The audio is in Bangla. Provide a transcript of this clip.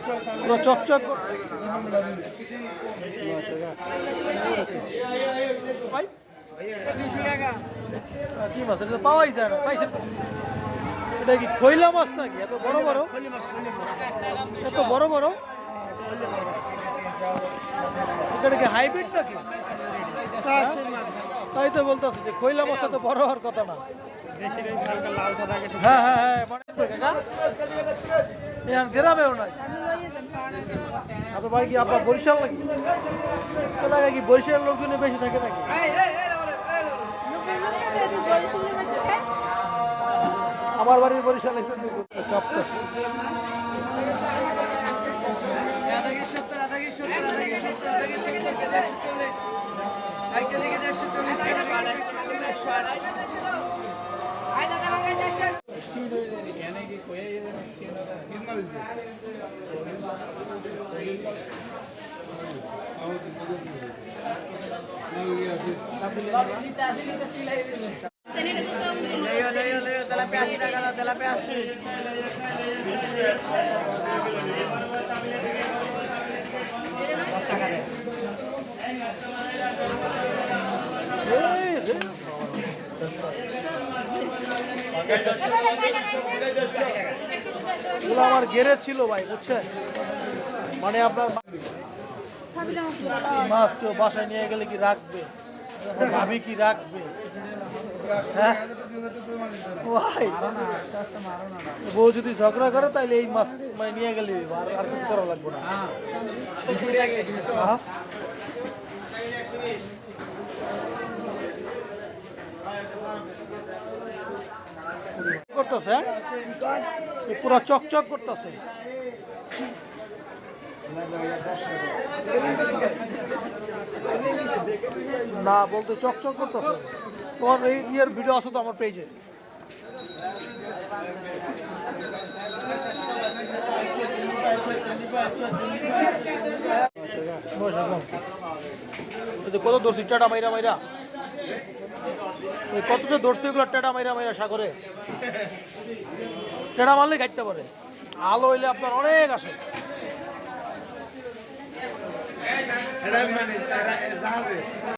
পুরো চকচক ভাই কি মাছ এটা পাওয়াই যায় না পাইছেন এটা কি খৈলা মাছ নাকি এত বড় বড় এত বড় বড় এটা কি হাইব্রিড নাকি তাই তো বলতেছি যে খৈলা মাছ এত বড় হওয়ার কথা না হ্যাঁ হ্যাঁ হ্যাঁ মানে গ্রামেও নাই আপনার বাড়ি কি আপনার বরিশাল নাকি এলাকায় কি বরিশালের লোকজনের বেশি থাকে নাকি আমার বাড়ি বরিশাল আমার গেরে ছিল ভাই বুঝছেন মানে আপনার মাছ কেউ বাসায় নিয়ে গেলে কি রাখবে আমি কি রাখবে বউ যদি ঝগড়া করে তাহলে এই মাছ মানে নিয়ে গেলে আর কিছু করা লাগবে না করতেছে পুরা চকচক করতেছে না বলতে চকচক করতেছে তোমার এই ইয়ের ভিডিও আছে তো আমার পেজে কত ধরছি টাটা মাইরা মাইরা কত যে ধরছে এগুলো টেটা মাইরা মাইরা সাগরে টেটা মারলে গাইতে পারে আলো হইলে আপনার অনেক আসে